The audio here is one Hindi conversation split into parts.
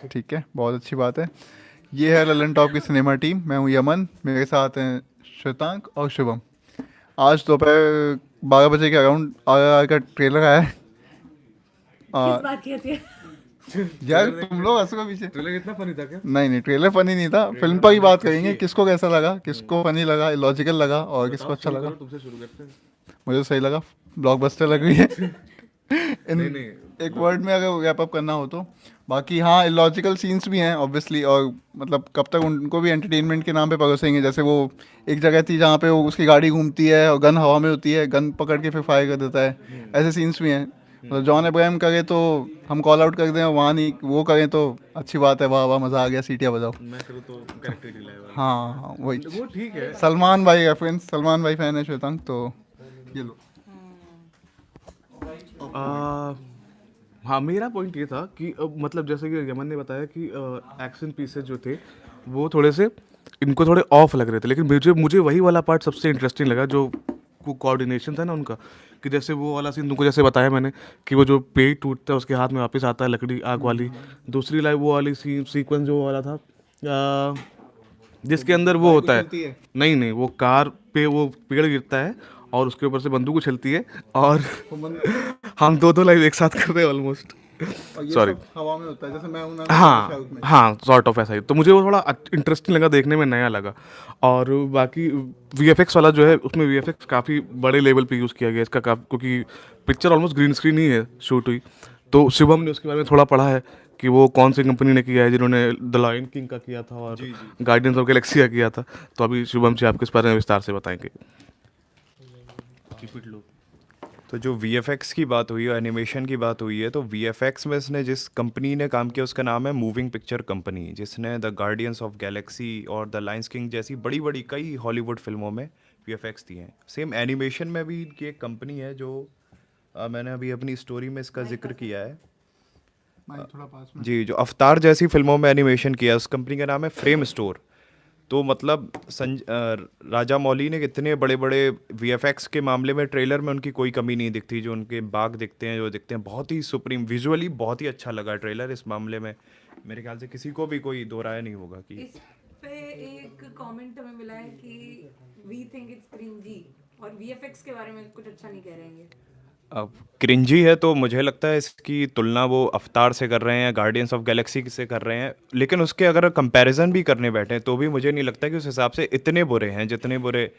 ठीक है, बहुत अच्छी बात है। ये है ललन टॉप की सिनेमा टीम। मैं हूँ यमन, मेरे साथ हैं श्वेतांक और शुभम। आज दोपहर 12 बजे के अराउंड RRR का ट्रेलर आया है। किस आ, बात की हंसी है? यार ट्रेलर देख तुम के लोग हंसो पीछे। ट्रेलर इतना फनी था क्या? नहीं नहीं, ट्रेलर फनी नहीं था, फिल्म ट्रेलर पर ही हमें बात खुशी करेंगे, है। किसको कैसा लगा, किसको फनी लगा, लॉजिकल लगा और किसको बताओ, अच्छा शुरू लगा। करो, तुमसे शुरू करते हैं। मुझे तो सही लगा, ब्लॉकबस्टर लग रही है। इन नहीं नहीं, एक वर्ड में अगर रैप अप करना हो तो। बाकी हाँ, इलॉजिकल सीन्स भी हैं ऑब्वियसली, और मतलब कब तक उनको भी एंटरटेनमेंट के नाम पे परोसेंगे। जैसे वो एक जगह थी जहाँ पे वो उसकी गाड़ी घूमती है और गन हवा में होती है, गन पकड़ के फिर फायर कर देता है। ऐसे सीन्स भी हैं। मतलब जॉन अब्राहम करे तो हम कॉल आउट कर दें, और वहाँ नहीं वो करें तो अच्छी बात है, वाह वाह मज़ा आ गया, सीटियाँ बजाओ। मैं करूँ तो कैरेक्टर डिले हाँ हाँ, वही। वाला वो ठीक है। सलमान भाई रेफरेंस, सलमान भाई फैन है श्वेतांक, तो ये लो। आ, हाँ, मेरा पॉइंट ये था कि मतलब जैसे कि यमन ने बताया कि एक्शन पीसेस जो थे वो थोड़े से इनको थोड़े ऑफ लग रहे थे, लेकिन मुझे मुझे वही वाला पार्ट सबसे इंटरेस्टिंग लगा जो कोऑर्डिनेशन था ना उनका। कि जैसे वो वाला सीन तुमको जैसे बताया मैंने कि वो जो पेड़ टूटता है उसके हाथ में वापस आता है लकड़ी आग वाली। दूसरी लाइव वो वाली सीक्वेंस जो वाला था, जिसके अंदर वो बाइक होता है। उछलती है। नहीं नहीं, वो कार पे वो पेड़ गिरता है और उसके ऊपर से बंदूक उछलती है और हम दो दो लाइव एक साथ कर रहे हैं ऑलमोस्ट। और ये सॉरी। सब हवा में होता है, जैसे मैं हूं ना हाँ शाहरुख में। हाँ, सॉर्ट ऑफ ऐसा ही, तो मुझे वो थोड़ा इंटरेस्टिंग लगा, देखने में नया लगा। और बाकी वीएफएक्स वाला जो है उसमें वीएफएक्स काफ़ी बड़े लेवल पे यूज़ किया गया इसका, क्योंकि पिक्चर ऑलमोस्ट ग्रीन स्क्रीन ही है शूट हुई। तो शिवम ने उसके बारे में थोड़ा पढ़ा है कि वो कौन सी कंपनी ने किया है, जिन्होंने द लायन किंग का किया था और गार्डियंस ऑफ गैलेक्सी का किया था। तो अभी शुभम जी आपके इस बारे में विस्तार से बताएंगे। तो जो वीएफएक्स की बात हुई है, एनिमेशन की बात हुई है, तो वीएफएक्स में इसने जिस कंपनी ने काम किया उसका नाम है मूविंग पिक्चर कंपनी, जिसने द गार्डियंस ऑफ गैलेक्सी और द लायंस किंग जैसी बड़ी बड़ी कई हॉलीवुड फिल्मों में वीएफएक्स दिए हैं। सेम एनिमेशन में भी इनकी एक कंपनी है जो मैंने अभी अपनी स्टोरी में इसका जिक्र किया है। थोड़ा पास में। जी, जो अवतार जैसी फिल्मों में एनिमेशन किया उस कंपनी का नाम है फ्रेम स्टोर। तो मतलब राजा मौली ने कितने बड़े बड़े वीएफएक्स के मामले में ट्रेलर में उनकी कोई कमी नहीं दिखती। जो उनके बाग दिखते हैं, जो दिखते हैं, बहुत ही सुप्रीम, विजुअली बहुत ही अच्छा लगा ट्रेलर। इस मामले में मेरे ख्याल से किसी को भी कोई दो राय नहीं होगा कि इस पे एक कमेंट हमें मिला है कि वी थिंक इट्स क्रिंजी और वीएफएक्स के बारे में कुछ अच्छा नहीं कह रहे हैं ये। अब क्रिंजी है तो मुझे लगता है इसकी तुलना वो अवतार से कर रहे हैं, गार्डियंस ऑफ गैलेक्सी से कर रहे हैं। लेकिन उसके अगर कंपैरिजन भी करने बैठे तो भी मुझे नहीं लगता कि उस हिसाब से इतने बुरे हैं जितने बुरे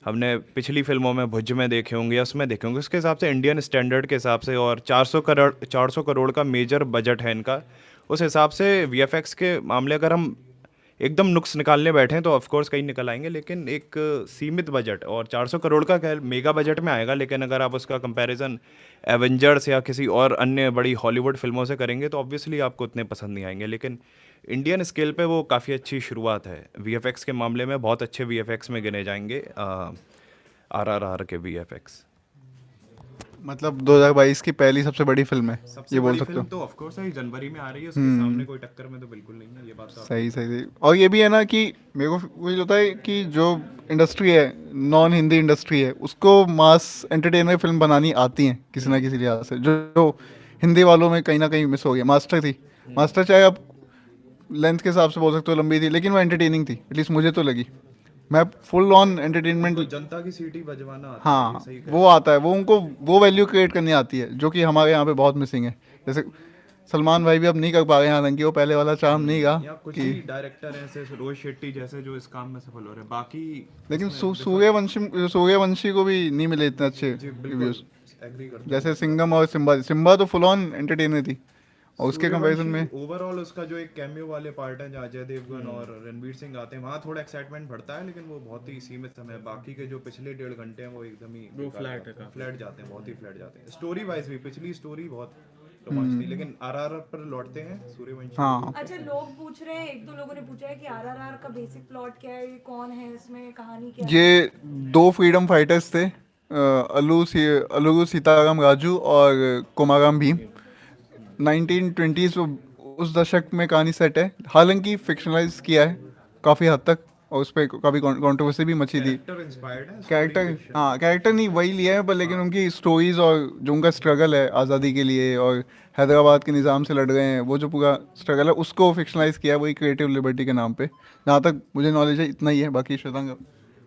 हमने पिछली फिल्मों में भुज में देखे होंगे या उसमें देखे होंगे। उसके हिसाब से इंडियन स्टैंडर्ड के हिसाब से, और 400 करोड़ का मेजर बजट है इनका, उस हिसाब से वीएफएक्स के मामले अगर हम एकदम नुक्स निकालने बैठे हैं तो ऑफ कोर्स कहीं निकल आएंगे। लेकिन एक सीमित बजट और 400 करोड़ का खैर मेगा बजट में आएगा, लेकिन अगर आप उसका कंपैरिजन एवेंजर्स या किसी और अन्य बड़ी हॉलीवुड फिल्मों से करेंगे तो ऑब्वियसली आपको उतने पसंद नहीं आएंगे। लेकिन इंडियन स्केल पे वो काफ़ी अच्छी शुरुआत है। वीएफएक्स के मामले में बहुत अच्छे वीएफएक्स में गिने जाएंगे आरआरआर के वीएफएक्स। मतलब 2022 की पहली सबसे बड़ी फिल्म है, सबसे ये बोल बड़ी सकते फिल्म हो। तो ऑफ कोर्स है, जनवरी में आ रही है, उसके सामने कोई टक्कर में तो बिल्कुल नहीं है, ये बात तो आप सही सही सही। और ये भी है ना कि मेरे को वही होता है कि जो इंडस्ट्री है, नॉन हिंदी इंडस्ट्री है, उसको मास एंटरटेनर फिल्म बनानी आती हैं किसी ना किसी लिहाज से। जो हिंदी वालों में कहीं ना कहीं मिस हो गया। मास्टर थी, मास्टर चाहे आप लेंथ के हिसाब से बोल सकते हो लंबी थी, लेकिन वो एंटरटेनिंग थी, एटलीस्ट मुझे तो लगी। मैं फुल ऑन एंटरटेनमेंट। तो जनता की सीटी बजवाना आता है, ये हाँ, सही कह वो आता है, वो उनको वो वैल्यू क्रिएट करनी आती है, जो कि हमारे यहाँ पे बहुत मिसिंग है। जैसे सलमान भाई भी अब नहीं कर पा रहे हैं, हालांकि वो पहले वाला चार्म नहीं गा या कुछ कि। ही डायरेक्टर हैं जैसे रोहित शेट्टी जैसे जो इस काम में सफल हो रहे हैं, बाकी लेकिन इसमें सूर्यवंशी को भी नहीं मिले इतने अच्छे जी बिल्कुल रिव्यूज। एग्री करता हूँ। जैसे सिंघम और सिम्बा, सिम्बा तो फुल ऑन एंटरटेनर थी, और उसके कंपैरिजन में ओवरऑल उसका जो एक कैमियो वाले पार्ट है जहाँ अजय देवगन और रणवीर सिंह आते हैं, वहाँ थोड़ा एक्साइटमेंट बढ़ता है, लेकिन वो बहुत ही सीमित समय है। बाकी के जो पिछले 1.5 घंटे हैं वो एकदम ही वो फ्लैट है फ्लैट जाते हैं, बहुत ही फ्लैट जाते हैं। स्टोरी वाइज भी पिछली स्टोरी बहुत रोमांच थी। लेकिन आरआरआर पर लौटते हैं, सूर्यवंशी। हाँ। अच्छा, लोग पूछ रहे हैं, एक दो लोगों ने पूछा है कि आरआरआर का बेसिक प्लॉट क्या है, ये कौन है, इसमें कहानी क्या है? ये दो फ्रीडम फाइटर्स थे, अलगू सीताराम राजू और कोमाराम भीम। 1920s उस दशक में कहानी सेट है, हालांकि फिक्शनलाइज किया है काफ़ी हद तक। और उस पर काफ़ी कंट्रोवर्सी भी मची थी। कैरेक्टर, हाँ कैरेक्टर नहीं वही लिया है, पर लेकिन उनकी स्टोरीज और जो उनका स्ट्रगल है आज़ादी के लिए और हैदराबाद के निज़ाम से लड़ रहे हैं, वो जो पूरा स्ट्रगल है उसको फिक्शनलाइज किया है वही क्रिएटिव लिबर्टी के नाम पे। जहाँ तक मुझे नॉलेज है इतना ही है, बाकी श्वेतांग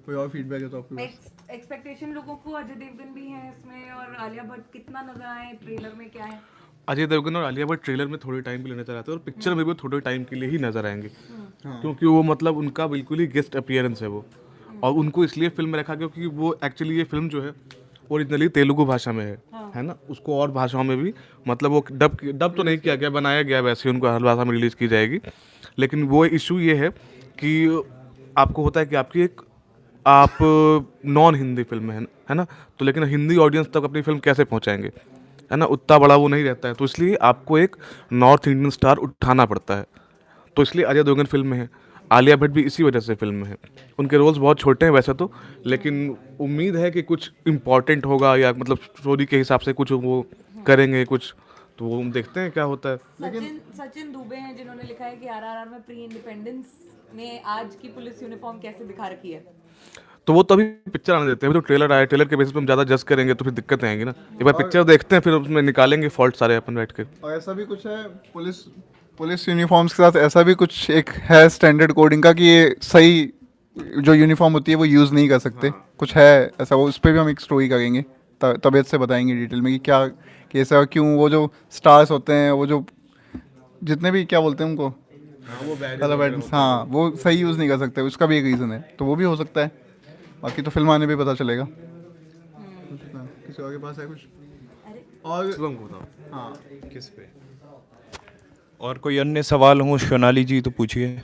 कोई और फीडबैक है तो आपके पास? एक्सपेक्टेशन लोगों को अजय देवगन भी है इसमें, और आलिया भट्ट कितना नजर आए ट्रेलर में, क्या है? अजय देवगन और आलिया भट्ट ट्रेलर में थोड़े टाइम के लिए नजर आते हैं और पिक्चर में भी थोड़े टाइम के लिए ही नजर आएंगे, क्योंकि वो मतलब उनका बिल्कुल ही गेस्ट अपीयरेंस है वो। और उनको इसलिए फिल्म में रखा क्योंकि वो एक्चुअली ये फिल्म जो है ओरिजिनली तेलुगु भाषा में है ना, उसको और भाषाओं में भी मतलब वो डब तो नहीं किया गया, बनाया गया, वैसे ही उनको हर भाषा में रिलीज़ की जाएगी। लेकिन वो इशू ये है कि आपको होता है कि आपकी एक आप नॉन हिंदी फिल्म है ना, तो लेकिन हिंदी ऑडियंस तक अपनी फिल्म कैसे पहुंचाएंगे, है ना, उतना बड़ा वो नहीं रहता है, तो इसलिए आपको एक नॉर्थ इंडियन स्टार उठाना पड़ता है। तो इसलिए अजय देवगन फिल्म में है, आलिया भट्ट भी इसी वजह से फिल्म में है। उनके रोल्स बहुत छोटे हैं वैसे तो, लेकिन उम्मीद है कि कुछ इम्पोर्टेंट होगा या मतलब स्टोरी के हिसाब से कुछ वो करेंगे कुछ, तो वो हम देखते हैं क्या होता है। सचिन दुबे हैं जिन्होंने लिखा है कि आरआरआर में प्री इंडिपेंडेंस में आज की पुलिस यूनिफॉर्म कैसे दिखा रखी है। तो वो तो अभी पिक्चर आने देते हैं, अभी तो ट्रेलर आया, ट्रेलर के बेसिस पे हम ज़्यादा जज करेंगे तो फिर दिक्कत आएंगी ना। एक बार पिक्चर देखते हैं फिर उसमें निकालेंगे फॉल्ट सारे अपन बैठ के। और ऐसा भी कुछ है पुलिस यूनिफॉर्म्स के साथ, ऐसा भी कुछ एक है स्टैंडर्ड कोडिंग का कि ये सही जो यूनिफॉर्म होती है वो यूज़ नहीं कर सकते, कुछ है ऐसा, वो उस पर भी हम एक स्टोरी करेंगे, तबीयत से बताएंगे डिटेल में कि क्या केस है और क्यों वो जो स्टार्स होते हैं, वो जो जितने भी क्या बोलते हैं उनको कलर बैटन्स, हाँ वो सही यूज़ नहीं कर सकते, उसका भी एक रीज़न है, तो वो भी हो सकता है। बाकी तो फिल्म आने पे पता चलेगा। किसी और के पास है कुछ? और शुभम को बताओ। हाँ, किस पे और कोई अन्य सवाल हो सोनाली जी तो पूछिए।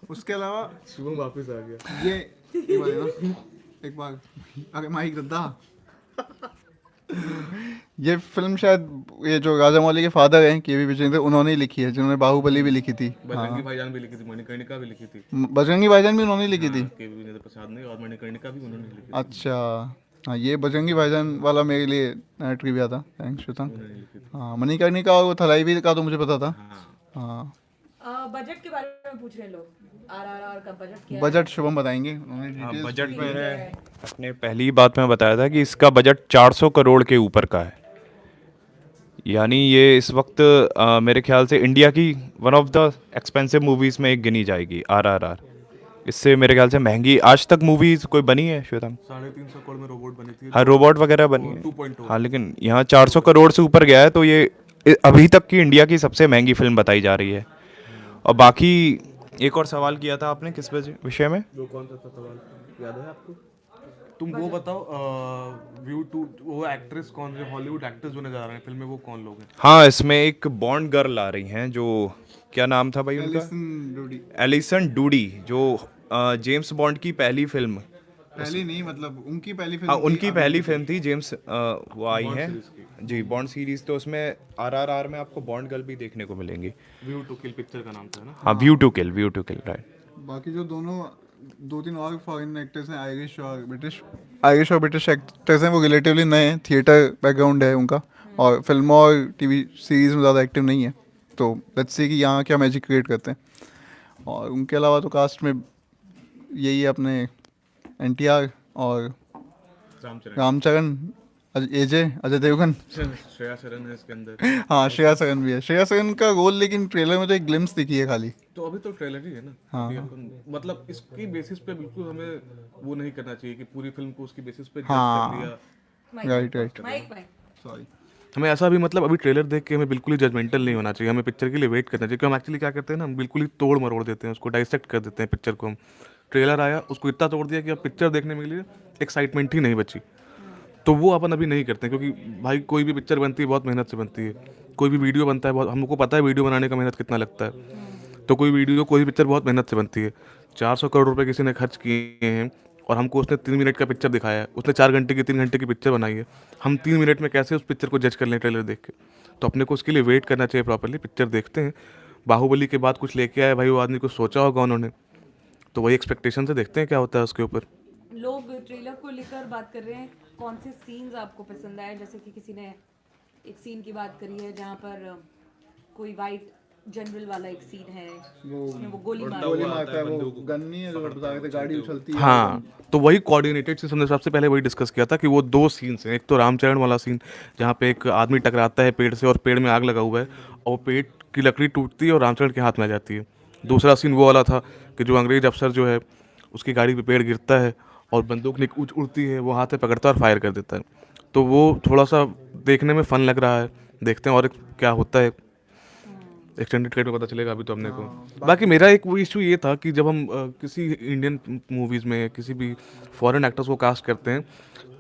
उसके अलावा शुभम वापस आ गया। ये बात है ना, एक बार अरे माइक दद्दा, ये फिल्म शायद ये जो राजा मौली के फादर हैं के वी विजेंद्र, उन्होंने ही लिखी है, जिन्होंने बाहुबली भी लिखी थी। बजरंगी भाईजान भी लिखी थी, मणिकर्णिका भी लिखी थी। बजरंगी भाईजान भी उन्होंने ही लिखी थी। के वी प्रसाद ने, और मणिकर्णिका भी उन्होंने लिखी अच्छा, हाँ ये बजरंगी भाईजान वाला मेरे लिए नया ट्रिविया था, थैंक्स श्वेतांग। हाँ मणिकर्णिका और वो थलाईवी का तो मुझे पता था। हाँ बजट के बारे में पूछ रहे हैं लोग, आरआरआर का बजट क्या है? बजट शुभम बताएंगे, उन्होंने हाँ, डिटेल्स बजट मैंने अपने पहली बात में बताया था कि इसका बजट 400 करोड़ के ऊपर का है, यानी ये इस वक्त मेरे ख्याल से इंडिया की one of the expensive movies में एक गिनी जाएगी आरआरआर। इससे मेरे ख्याल से महंगी आज तक मूवीज़ कोई बनी है श्वेतांग? 350 करोड़ में रोबोट बनी थी। हाँ रोबोट वगैरह बनी है 2.0। हाँ, लेकिन यहाँ 400 करोड़ से ऊपर गया है, तो ये अभी तक की इंडिया की सबसे महंगी फिल्म बताई जा रही है। और बाकी एक और सवाल किया था आपने किस विषय में? वो कौन सा था सवाल याद है आपको? तुम वो बताओ, व्यू टू वो एक्ट्रेस कौन है, हॉलीवुड एक्ट्रेस जो नजर आ रहे हैं फिल्म में, वो कौन लोग हैं? हाँ, इसमें एक बॉन्ड गर्ल आ रही हैं, जो क्या नाम था भाई उनका? एलिसन डूडी, जो जेम्स बॉन्ड की पहली फिल्म, पहली नहीं मतलब उनकी पहली फिल्म हाँ थी, उनकी अभी पहली फिल्म थी जेम्स, वो आई हैं जी बॉन्ड सीरीज, तो उसमें आरआरआर में आपको बॉन्ड गर्ल भी देखने को मिलेंगी। व्यू टू किल पिक्चर का नाम था ना। हाँ व्यू टू किल राइट। बाकी जो दोनों दो तीन और फॉरेन एक्टर्स हैं, आयरिश और ब्रिटिश एक्टर्स हैं, वो रिलेटिवली नए हैं, थिएटर बैकग्राउंड है उनका और फिल्मों और टीवी सीरीज में ज़्यादा एक्टिव नहीं है, तो लेट्स सी कि यहाँ क्या मैजिक क्रिएट करते हैं। और उनके अलावा तो कास्ट में यही है अपने एनटीआर और रामचरण, अजय देवगन, श्रेया सरन है इसके अंदर। हाँ श्रेया सरन भी है। श्रेया सरन का रोल लेकिन ट्रेलर में तो एक ग्लिम्स दिखी है खाली। तो अभी तो ट्रेलर ही है ना। हाँ। अभी अपन मतलब इसकी बेसिस पे बिल्कुल हमें वो नहीं करना चाहिए कि पूरी फिल्म को उसकी बेसिस पे जज हाँ। कर दिया। Right mic sorry. हमें ऐसा भी मतलब अभी ट्रेलर देख के हमें बिल्कुल ही जजमेंटल नहीं होना चाहिए, हमें पिक्चर के लिए वेट करना चाहिए। क्योंकि हम एक्चुअली क्या करते हैं ना, हम बिल्कुल ही तोड़ मरोड़ देते हैं उसको, डाइसेक्ट कर देते हैं पिक्चर को। हम ट्रेलर आया उसको इतना तोड़ दिया कि अब पिक्चर देखने के लिए एक्साइटमेंट ही नहीं बची। तो वो अपन अभी नहीं करते हैं, क्योंकि भाई कोई भी पिक्चर बनती है बहुत मेहनत से बनती है, कोई भी वीडियो बनता है बहुत, हमको पता है वीडियो बनाने का मेहनत कितना लगता है। तो कोई भी पिक्चर बहुत मेहनत से बनती है। 400 करोड़ रुपए किसी ने खर्च किए हैं और हमको उसने 3 मिनट का पिक्चर दिखाया है, उसने 4 घंटे की 3 घंटे की पिक्चर बनाई है, हम 3 मिनट में कैसे उस पिक्चर को जज कर लें ट्रेलर देख के? तो अपने को उसके लिए वेट करना चाहिए प्रॉपरली, पिक्चर देखते हैं। बाहुबली के बाद कुछ लेके आए भाई, वो आदमी कुछ सोचा होगा उन्होंने, तो वही एक्सपेक्टेशन से देखते हैं क्या होता है उसके ऊपर। लोग ट्रेलर को लेकर बात कर रहे हैं, कौन से सीन्स आपको पसंद आए? जैसे कि किसी ने एक सीन की बात करी है जहाँ पर कोई वाइट जनरल वाला एक सीन है वो उसमें वो गोली मार गोली मारता है, वो गन नहीं है जो बता रहे थे, गाड़ी उछलती है। हाँ, तो वही कोऑर्डिनेटेड सीन हमने सबसे पहले वही डिस्कस किया था कि वो 2 सीन्स हैं। एक तो रामचरण वाला सीन जहाँ पे एक आदमी टकराता है पेड़ से और पेड़ में आग लगा हुआ है और वो पेड़ की लकड़ी टूटती है और रामचरण के हाथ में आ जाती है। दूसरा सीन वो वाला था कि जो अंग्रेज अफसर जो है उसकी गाड़ी पे पेड़ गिरता है और बंदूक उड़ती है, वो हाथ में पकड़ता है और फायर कर देता है। तो वो थोड़ा सा देखने में फन लग रहा है, देखते हैं और क्या होता है एक्सटेंडेड कट में पता चलेगा अभी तो हमने को। बाकी मेरा एक वो इशू ये था कि जब हम किसी इंडियन मूवीज़ में किसी भी फॉरेन एक्टर्स को कास्ट करते हैं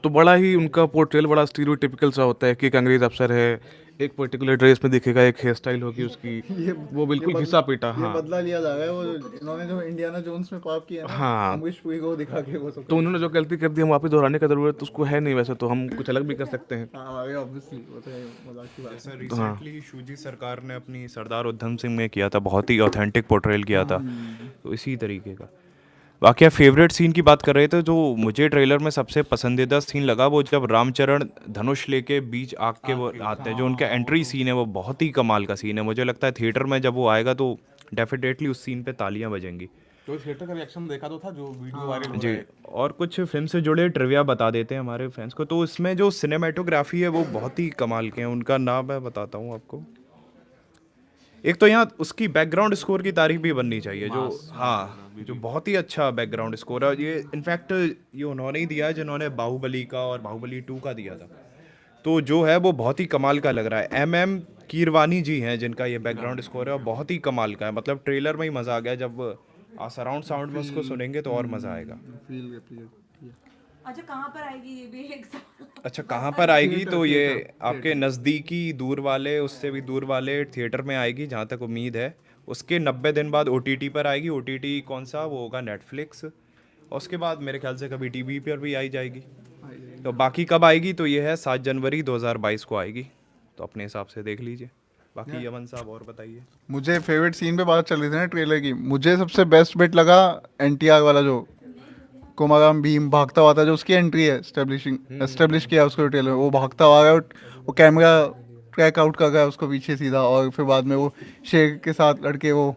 तो बड़ा ही उनका पोर्ट्रेल बड़ा स्टीरियोटिपिकल सा होता है कि एक अंग्रेज अफसर है, एक पर्टिकुलर ड्रेस में दिखेगा, एक हेयर स्टाइल होगी उसकी, वो बिल्कुल घिसा पीटा। ये हाँ, बदला लिया जा रहा है, वो इन्होंने जो इंडियाना जोन्स में पाप किया है ना, हाँ। अमरीश पुरी को दिखा के वो सब। तो उन्होंने जो गलती कर दी हम वापस दोहराने का ज़रूरत उसको है नहीं, वैसे तो हम कुछ अलग भी कर सकते हैं। हाँ ये ऑब्वियसली वो तो है, मजाक की बात है। जैसा रिसेंटली शूजी सरकार ने अपनी सरदार उधम सिंह में किया था, बहुत ही ऑथेंटिक पोर्ट्रेल किया था, तो इसी तरीके का। बाकी आप फेवरेट सीन की बात कर रहे थे, जो मुझे ट्रेलर में सबसे पसंदीदा सीन लगा वो जब रामचरण धनुष लेके बीच आग के वो आते हैं, जो उनका एंट्री सीन है वो बहुत ही कमाल का सीन है। मुझे लगता है थिएटर में जब वो आएगा तो डेफिनेटली उस सीन पे तालियां बजेंगी। तो थिएटर का रिएक्शन देखा तो था जो वीडियो वायरल जी, और कुछ फिल्म से जुड़े ट्रिविया बता देते हैं हमारे फैंस को। तो इसमें जो सिनेमेटोग्राफी है वो बहुत ही कमाल के हैं, उनका नाम मैं बताता हूँ आपको। एक तो यहाँ उसकी बैकग्राउंड स्कोर की तारीफ भी बननी चाहिए, जो हाँ जो बहुत ही अच्छा बैकग्राउंड स्कोर है। ये इनफैक्ट ये उन्होंने ही दिया है जिन्होंने बाहुबली का और बाहुबली 2 का दिया था, तो जो है वो बहुत ही कमाल का लग रहा है। MM कीरवानी जी हैं जिनका ये बैकग्राउंड स्कोर है और बहुत ही कमाल का है। मतलब ट्रेलर में ही मज़ा आ गया, जब सराउंड साउंड में उसको सुनेंगे तो और मज़ा आएगा। अच्छा कहाँ पर आएगी ये भी एक सवाल। अच्छा कहाँ पर आएगी, तो ये आपके नज़दीकी दूर वाले, उससे भी दूर वाले थिएटर में आएगी जहाँ तक उम्मीद है। उसके 90 दिन बाद OTT पर आएगी। OTT कौन सा, वो होगा नेटफ्लिक्स। और उसके बाद मेरे ख्याल से कभी TV पर भी आई जाएगी। तो बाकी कब आएगी, तो ये है 7 जनवरी 2022 को आएगी, तो अपने हिसाब से देख लीजिए। बाकी यमन साहब और बताइए। मुझे फेवरेट सीन पे बात चल रही थी ना ट्रेलर की, मुझे सबसे बेस्ट बिट लगा NTR वाला, जो कोमाराम भीम भागता हुआ था, जो उसकी एंट्री है एस्टेब्लिश किया उसको ट्रेलर में। वो भागता हुआ है, वो कैमरा ट्रैक आउट कर रहा है उसको पीछे सीधा, और फिर बाद में वो शेर के साथ लड़के वो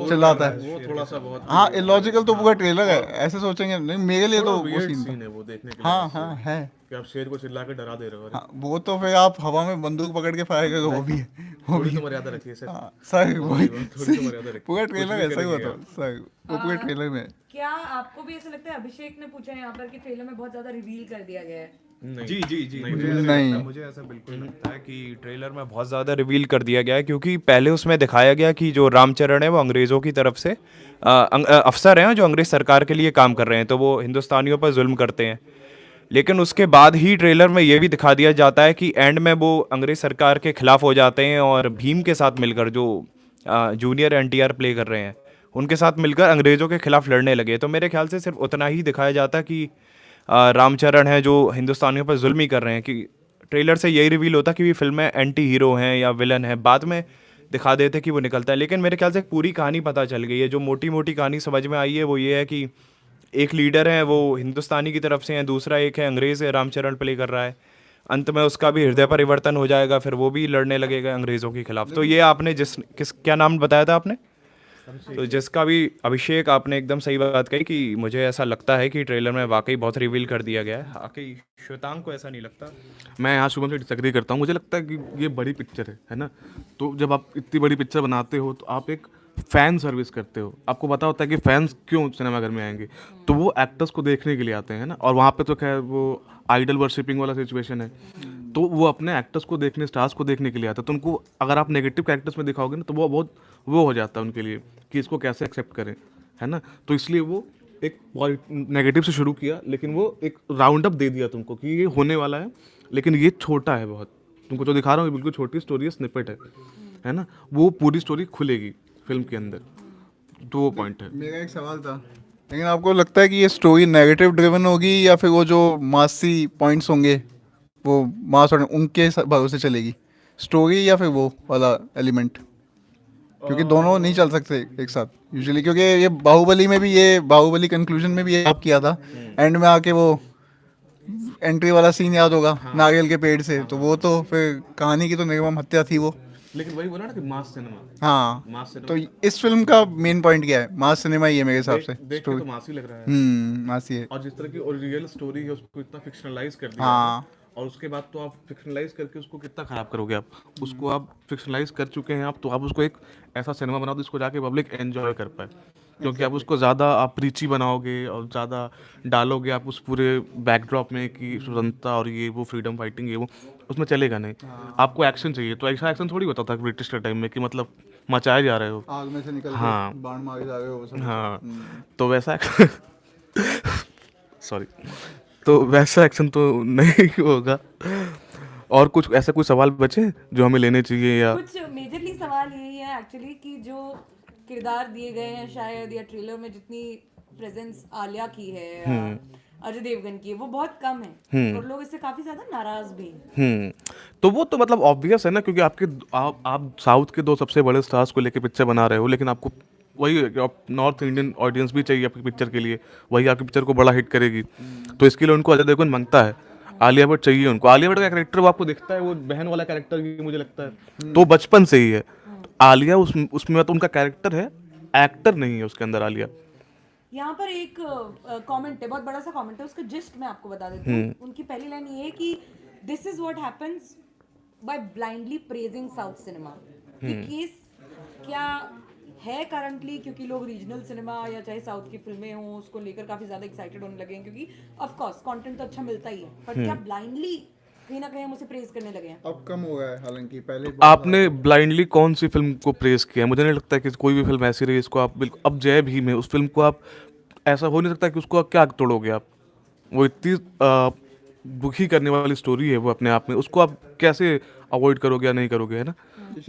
चिल्लाता है। वो थोड़ा सा बहुत हाँ इलॉजिकल तो पूरा ट्रेलर है, ऐसे सोचेंगे नहीं, मेरे लिए तो वो weird सीन सीन है वो देखने के लिए। हाँ हाँ है। कि आप शेर को चिल्ला के डरा दे रहे हो। अरे, हाँ वो तो फिर आप हवा में बंदूक पकड़ के फायर करोगे, वो भी है, वो थोड़ी भी तो मर्यादा रखिए सर। हाँ सर वही थोड़ी तो मर्यादा रखिए। पूरा कुछ ट्रेलर भी ऐसा ही करेंगे होता सर, वो पूरे ट्रेलर में। क्या आपको भी ऐसा लगता है, अभिषेक ने पूछा है यहाँ पर कि ट्रेलर में बहुत ज्यादा रिवील कर दिया गया है? जी जी जी, नहीं। मुझे ऐसा बिल्कुल लगता है कि ट्रेलर में बहुत ज़्यादा रिवील कर दिया गया है, क्योंकि पहले उसमें दिखाया गया कि जो रामचरण है वो अंग्रेज़ों की तरफ से अफसर हैं जो अंग्रेज़ सरकार के लिए काम कर रहे हैं, तो वो हिंदुस्तानियों पर जुल्म करते हैं। लेकिन उसके बाद ही ट्रेलर में ये भी दिखा दिया जाता है कि एंड में वो अंग्रेज़ सरकार के खिलाफ हो जाते हैं और भीम के साथ मिलकर, जो जूनियर NTR प्ले कर रहे हैं, उनके साथ मिलकर अंग्रेज़ों के खिलाफ लड़ने लगे। तो मेरे ख्याल से सिर्फ उतना ही दिखाया जाता कि रामचरण है जो हिंदुस्तानियों पर जुल्म ही कर रहे हैं, कि ट्रेलर से यही रिवील होता कि भी फिल्म में एंटी हीरो हैं या विलन है, बाद में दिखा देते कि वो निकलता है। लेकिन मेरे ख्याल से पूरी कहानी पता चल गई है। जो मोटी मोटी कहानी समझ में आई है वो ये है कि एक लीडर है वो हिंदुस्तानी की तरफ से है, दूसरा एक है अंग्रेज़ है, रामचरण प्ले कर रहा है। अंत में उसका भी हृदय परिवर्तन हो जाएगा, फिर वो भी लड़ने लगेगा अंग्रेज़ों के खिलाफ। तो ये आपने क्या नाम बताया था आपने, तो जिसका भी अभिषेक, आपने एकदम सही बात कही कि मुझे ऐसा लगता है कि ट्रेलर में वाकई बहुत रिवील कर दिया गया है। बाकी श्वेतांग को ऐसा नहीं लगता। मैं यहाँ शुभम से डिसएग्री करता हूँ। मुझे लगता है कि ये बड़ी पिक्चर है ना, तो जब आप इतनी बड़ी पिक्चर बनाते हो तो आप एक फ़ैन सर्विस करते हो। आपको पता होता है कि फैंस क्यों सिनेमाघर में आएंगे, तो वो एक्टर्स को देखने के लिए आते हैं ना। और वहाँ पे तो खैर वो आइडल वर्शिपिंग वाला सिचुएशन है, तो वो अपने एक्टर्स को देखने, स्टार्स को देखने के लिए आते हैं। तो उनको अगर आप नेगेटिव कैरेक्टर्स में दिखाओगे ना तो वो बहुत वो हो जाता है उनके लिए कि इसको कैसे एक्सेप्ट करें, है ना। तो इसलिए वो एक नेगेटिव से शुरू किया, लेकिन वो एक राउंड अप दे दिया तुमको कि ये होने वाला है, लेकिन ये छोटा है बहुत। तुमको जो दिखा रहा हूँ बिल्कुल छोटी स्टोरी है, स्निपेट है ना। वो पूरी स्टोरी खुलेगी फिल्म के अंदर, तो वो पॉइंट है। मेरा एक सवाल था, लेकिन आपको लगता है कि ये स्टोरी नेगेटिव ड्रिवन होगी या फिर वो जो मासी पॉइंट्स होंगे वो मास और उनके भरोसे चलेगी स्टोरी, या फिर वो वाला एलिमेंट? क्योंकि दोनों नहीं चल सकते एक साथ यूजुअली, क्योंकि ये बाहुबली में भी, ये बाहुबली कंक्लूजन में भी ये आप किया था, एंड में आके वो एंट्री वाला सीन याद होगा नारियल के पेड़ से, तो वो तो फिर कहानी की तो निर्मम हत्या थी वो। लेकिन वही बोला ना कि मास सिनेमा, हाँ, मास तो सिनेमा इस फिल्म का मेन पॉइंट क्या है? मास सिनेमा ही है मेरे हिसाब से। देख के तो मास ही लग रहा है। मासी है। और जिस तरह की रियल स्टोरी है उसको इतना फिक्शनलाइज कर दिया हाँ। है, और उसके बाद तो आप फिक्शनलाइज करके उसको कितना खराब करोगे आप, उसको आप फिक्शनलाइज कर चुके हैं आप, तो आप उसको एक ऐसा सिनेमा बनाओ जिसको जाके पब्लिक एंजॉय कर पाए, क्योंकि आप उसको ज़्यादा आप प्रीची बनाओगे और ज़्यादा डालोगे आप उस पूरे बैकड्रॉप में कि स्वतंत्रता और ये वो फ्रीडम फाइटिंग ये वो, उसमें चलेगा नहीं। आपको एक्शन चाहिए, तो ऐसा एक्शन थोड़ी होता था ब्रिटिश के टाइम में कि मतलब मचाए जा रहे हो। आग में से निकल हाँ। के बाण मारे जा रहे हो वो सब। हाँ, तो वैसा सॉरी, तो वैसा एक्शन तो नहीं होगा। और कुछ ऐसा कोई सवाल बचे जो हमें लेने चाहिए या कुछ मेजरली सवाल यही है एक्चुअली कि जो किरदार दिए गए हैं शायद या ट्रेलर में जितनी प्रेजेंस आलिया की है या अजय देवगन की है वो बहुत कम है और लोग इससे काफी ज्यादा नाराज भी हैं। तो वो तो मतलब ऑब्वियस है ना, क्योंकि आप साउथ के दो सबसे बड़े स्टार्स को लेके पिक्चर बना रहे हो, लेकिन आपको वही है कि आप नॉर्थ इंडियन ऑडियंस भी चाहिए आपकी पिक्चर के लिए, वही आपकी पिक्चर को बड़ा हिट करेगी, तो इसके लिए उनको अजय देवगन मांगता है, आलिया भट्ट चाहिए उनको। आलिया भट्ट का कैरेक्टर वो आपको दिखता है, वो बहन वाला कैरेक्टर भी मुझे लगता है तो बचपन से ही है। तो आलिया उसमें तो उनका कैरेक्टर है, एक्टर नहीं है उसके अंदर आलिया। यहाँ पर एक कमेंट है, बहुत बड़ा सा कमेंट है, उसका जिस्ट मैं आपको बता देती हूँ। उनकी पहली लाइन ये है कि this is what happens by blindly praising south cinema. ये केस क्या है करंटली, क्योंकि लोग रीजनल सिनेमा या चाहे साउथ की फिल्में हों उसको लेकर काफी ज्यादा एक्साइटेड होने लगे हैं, क्योंकि ऑफ कोर्स कंटेंट तो अच्छा मिलता ही है, पर क्या ब्लाइंडली कहीं ना कहीं हम उसे प्रेज करने लगे हैं? अब कम हो गया है, हालांकि पहले आपने ब्लाइंडली कौन सी फिल्म को प्रेस किया है? मुझे नहीं लगता कि कोई भी फिल्म ऐसी रही इसको आप बिल्कुल, अब जय भीम है, उस फिल्म को आप ऐसा हो नहीं सकता कि उसको आप क्या तोड़ोगे आप, वो इतनी दुखी करने वाली स्टोरी है वो अपने आप में, उसको आप कैसे अवॉइड करोगे या नहीं करोगे, है ना।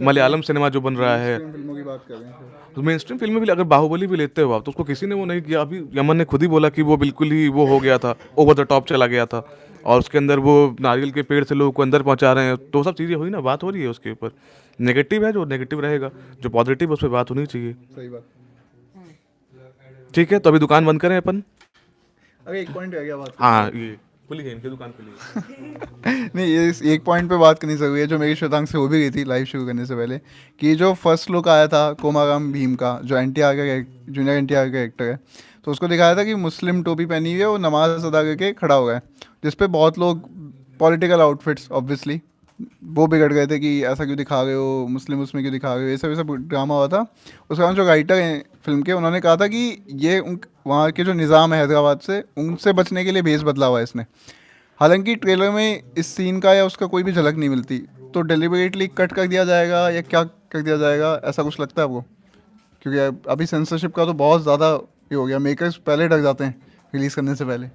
मलयालम सिनेमा जो बन रहा है, फिल्मों की बात कर रहे हैं तो मेन स्ट्रीम फिल्म में भी अगर बाहुबली भी लेते हो आप, तो उसको किसी ने वो नहीं किया। अभी यमन ने खुद ही बोला कि वो बिल्कुल ही वो हो गया था, ओवर द टॉप चला गया था, और उसके अंदर वो नारियल के पेड़ से लोगों को अंदर पहुंचा रहे हैं, तो सब चीज़ें हुई ना, बात हो रही है उसके ऊपर। नेगेटिव है जो नेगेटिव रहेगा, जो पॉजिटिव है उस पर बात होनी चाहिए। सही बात। ठीक है, तो अभी दुकान बंद करें अपन। अरे एक पॉइंट रह गया बात। हाँ, ये खुली है, इनकी दुकान खुली है। नहीं, ये इस एक पॉइंट पे बात करनी जरूरी है जो मेरी श्वेतांग से हो भी गई थी लाइव शुरू करने से पहले, कि जो फर्स्ट लुक आया था कोमाराम भीम का, जो एनटीआर का जूनियर एनटीआर का कैरेक्टर है, तो उसको दिखाया था कि मुस्लिम टोपी पहनी हुई है, वो नमाज अदा करके खड़ा हुआ है, जिसपे बहुत लोग पॉलिटिकल आउटफिट्स ऑब्वियसली वो बिगड़ गए थे कि ऐसा क्यों दिखा रहे हो, मुस्लिम उसमें क्यों दिखा रहे हो, ये सब ड्रामा हुआ था। उसके बाद जो राइटर हैं फिल्म के, उन्होंने कहा था कि ये वहाँ के जो निज़ाम है हैदराबाद से, उनसे बचने के लिए भेस बदला हुआ है इसने। हालांकि ट्रेलर में इस सीन का या उसका कोई भी झलक नहीं मिलती, तो डिलिबरेटली कट कर दिया जाएगा या क्या कर दिया जाएगा, ऐसा कुछ लगता है आपको? क्योंकि अभी सेंसरशिप का तो बहुत ज़्यादा ये हो गया, मेकर्स पहले डर जाते हैं रिलीज़ करने से पहले।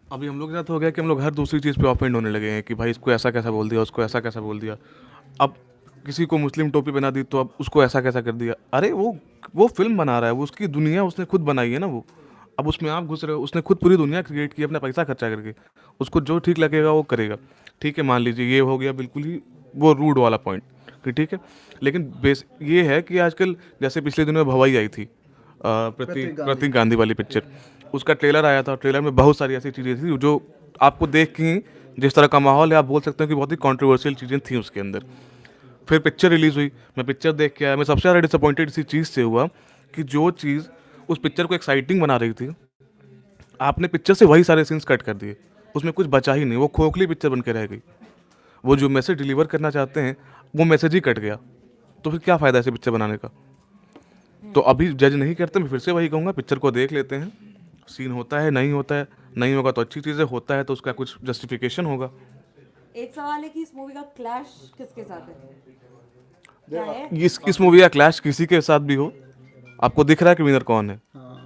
अभी हम लोग के साथ हो गया कि हम लोग हर दूसरी चीज़ पे ऑफेंड होने लगे हैं कि भाई इसको ऐसा कैसा बोल दिया, उसको ऐसा कैसा बोल दिया। अब किसी को मुस्लिम टोपी बना दी तो अब उसको ऐसा कैसा कर दिया। अरे वो फिल्म बना रहा है, वो उसकी दुनिया उसने खुद बनाई है ना वो, अब उसमें आप घुस रहे हो। उसने खुद पूरी दुनिया क्रिएट की अपना पैसा खर्चा करके, उसको जो ठीक लगेगा वो करेगा। ठीक है, मान लीजिए ये हो गया बिल्कुल ही वो रूड वाला पॉइंट कि ठीक है, लेकिन बेस ये है कि आजकल जैसे पिछले दिनों में भवाई आई थी, प्रतीक गांधी वाली पिक्चर, उसका ट्रेलर आया था। ट्रेलर में बहुत सारी ऐसी चीज़ें थी जो आपको देख के जिस तरह का माहौल है आप बोल सकते हो कि बहुत ही कंट्रोवर्शियल चीज़ें थी उसके अंदर। फिर पिक्चर रिलीज़ हुई, मैं पिक्चर देख के आया, मैं सबसे ज़्यादा डिसअपॉइंटेड इसी चीज़ से हुआ कि जो चीज़ उस पिक्चर को एक्साइटिंग बना रही थी, आपने पिक्चर से वही सारे सीन्स कट कर दिए, उसमें कुछ बचा ही नहीं, वो खोखली पिक्चर बन के रह गई। वो जो मैसेज डिलीवर करना चाहते हैं वो मैसेज ही कट गया, तो फिर क्या फ़ायदा ऐसे पिक्चर बनाने का। तो अभी जज नहीं करते, मैं फिर से वही कहूँगा, पिक्चर को देख लेते हैं, सीन होता है नहीं होता है, नहीं होगा तो अच्छी चीज़ें, होता है तो उसका कुछ जस्टिफिकेशन होगा। एक सवाल है कि इस मूवी का क्लैश किसके साथ है? क्या है? इस मूवी का क्लैश किसी के साथ भी हो, आपको दिख रहा है कि विनर कौन है?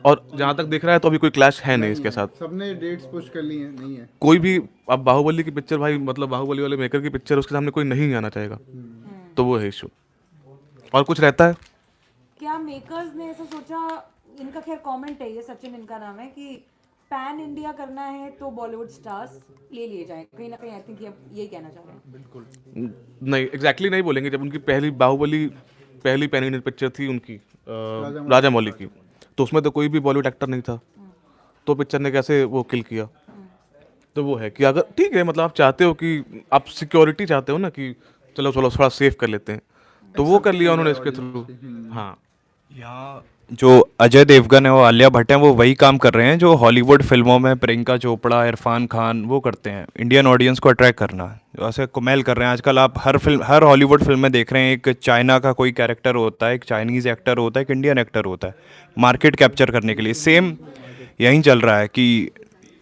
और जहाँ तक दिख रहा है तो अभी कोई क्लैश है नहीं इसके साथ। सबने डेट्स पुश कर ली हैं, नहीं है कोई भी, अब बाहुबली की पिक्चर भाई, मतलब बाहुबली वाले मेकर की पिक्चर, उसके सामने कोई नहीं आना चाहेगा, तो वो है इशू। और कुछ रहता है? क्या मेकर्स ने ऐसा सोचा, इनका खैर कमेंट है ये, सचिन इनका नाम है, कि पैन इंडिया करना है तो बॉलीवुड स्टार्स ले लिए जाएं, कहीं ना कहीं आई थिंक ये कहना चाह रहे हैं। बिल्कुल नहीं, एग्जैक्टली नहीं बोलेंगे। जब उनकी पहली बाहुबली पहली पैन इंडियन पिक्चर थी उनकी राजा मौली की, तो उसमें तो कोई भी बॉलीवुड एक्टर नहीं था, तो पिक्चर ने कैसे वो किल किया। तो वो है कि अगर ठीक है, मतलब आप चाहते हो कि आप सिक्योरिटी चाहते हो ना, कि चलो चलो थोड़ा सेफ कर लेते हैं, तो वो कर लिया उन्होंने इसके थ्रू। हाँ यहाँ जो अजय देवगन है और आलिया भट्ट हैं वो वही काम कर रहे हैं जो हॉलीवुड फिल्मों में प्रियंका चोपड़ा, इरफान खान वो करते हैं, इंडियन ऑडियंस को अट्रैक्ट करना। वैसे कुमेल कर रहे हैं आजकल, आप हर हॉलीवुड फिल्म में देख रहे हैं एक चाइना का कोई कैरेक्टर होता है, एक चाइनीज़ एक्टर होता है, एक इंडियन एक्टर होता है, मार्केट कैप्चर करने के लिए। सेम यहीं चल रहा है कि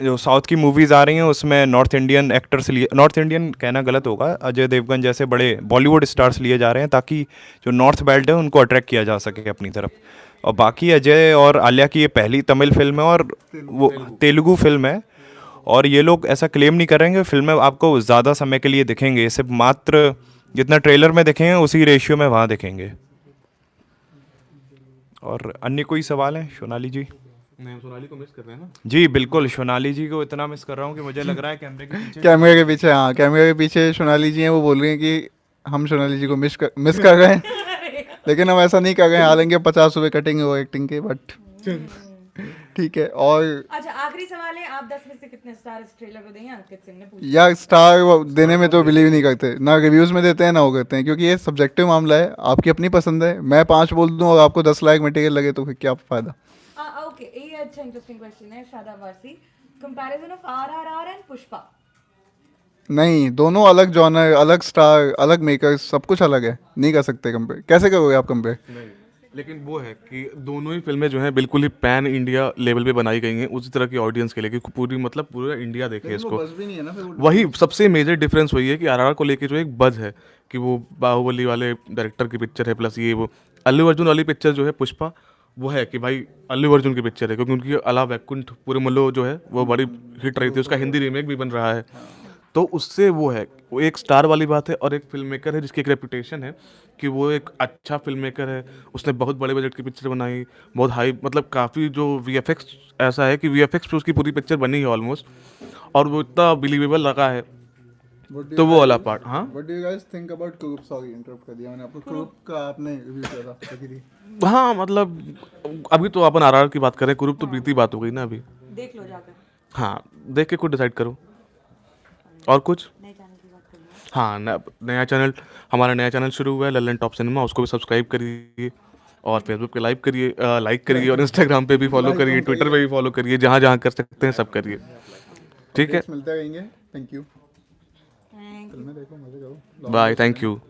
जो साउथ की मूवीज़ आ रही हैं उसमें नॉर्थ इंडियन एक्टर्स लिए, नॉर्थ इंडियन कहना गलत होगा, अजय देवगन जैसे बड़े बॉलीवुड स्टार्स लिए जा रहे हैं ताकि जो नॉर्थ बेल्ट है उनको अट्रैक्ट किया जा सके अपनी तरफ। और बाकी अजय और आलिया की ये पहली तमिल फिल्म है और वो तेलुगु फिल्म है, और ये लोग ऐसा क्लेम नहीं करेंगे फिल्में आपको ज़्यादा समय के लिए दिखेंगे, सिर्फ मात्र जितना ट्रेलर में दिखेंगे उसी रेशियो में वहाँ दिखेंगे। और अन्य कोई सवाल है सोनाली जी? नहीं, हम सोनाली को मिस कर रहे हैं ना। जी बिल्कुल, सोनाली जी को इतना मिस कर रहा हूँ कि मुझे लग रहा है कैमरे के पीछे कैमरे के पीछे, हाँ कैमरे के पीछे सोनाली जी हैं, वो बोल रही हैं कि हम सोनाली जी को मिस कर रहे हैं, लेकिन हम ऐसा नहीं कर रहे हैं। हालांकि 50 रुपये कटेंगे वो एक्टिंग के, बट ठीक है। और अच्छा, आखिरी सवाल है, आप 10 में से कितने स्टार इस ट्रेलर को देंगे? अंकित सिंह ने पूछा। या स्टार देने में तो बिलीव नहीं करते, ना रिव्यूज़ में देते हैं ना वो करते हैं, क्योंकि ये सब्जेक्टिव मामला है, आपकी अपनी पसंद है। मैं 5 बोल दूँ और आपको 10 लाख मटेरियल लगे तो फिर क्या फ़ायदा। ओके, ये अच्छा इंटरेस्टिंग क्वेश्चन है Shadab Warsi. Comparison of RRR and Pushpa. नहीं, दोनों अलग जॉनर, अलग स्टार, अलग मेकर्स, सब कुछ अलग है, नहीं कर सकते कंपेयर। कैसे करोगे आप कंपेयर? नहीं, लेकिन वो है कि दोनों ही फिल्में जो हैं बिल्कुल ही पैन इंडिया लेवल पे बनाई गई हैं उसी तरह की ऑडियंस के लिए कि पूरी मतलब पूरा इंडिया देखे इसको। भी नहीं है ना फिर वही सबसे मेजर डिफरेंस वही है कि आरआरआर को लेके जो एक बज है कि वो बाहुबली वाले डायरेक्टर की पिक्चर है, प्लस ये वो अल्लू अर्जुन वाली पिक्चर जो है पुष्पा, वो है कि भाई अल्लू अर्जुन की पिक्चर है, क्योंकि उनकी अला वैकुंठ पूरे मुल्लो जो है वो बड़ी हिट रही थी, उसका हिंदी रीमेक भी बन रहा है। तो उससे वो है, वो एक स्टार वाली बात है, और एक फिल्म मेकर है जिसकी एक रेपुटेशन है कि वो एक अच्छा फिल्म मेकर है, उसने बहुत बड़े बजट की पिक्चर बनाई, बहुत हाई मतलब काफ़ी जो वीएफएक्स ऐसा है कि वीएफएक्स पे उसकी पूरी पिक्चर बनी है ऑलमोस्ट, और वो इतना बिलीवेबल लगा है। तो वो वाला पार्ट। हाँ, what do you guys think about कुरूप? सॉरी इंटरप्ट कर दिया मैंने आपको। कुरूप का आपने रिव्यू किया था तकरीरी। हाँ मतलब अभी तो अपन आरआर की बात करें, कुरूप तो बीती बात हो गई ना अभी। देख लो जाकर, हाँ, देख के खुद डिसाइड करो। और कुछ? नए चैनल की बात करूंगा। हाँ, नया चैनल, हमारा नया चैनल शुरू हुआ है ललन टॉप सिनेमा, उसको भी सब्सक्राइब करिए, और फेसबुक पे लाइक करिए, और इंस्टाग्राम पे भी फॉलो करिए, ट्विटर पे भी फॉलो करिए, जहाँ जहाँ कर सकते हैं सब करिए, ठीक है? मिलते रहेंगे। Thank you. थैंक फिल्में देखो, मजे करो। Bye, thank you.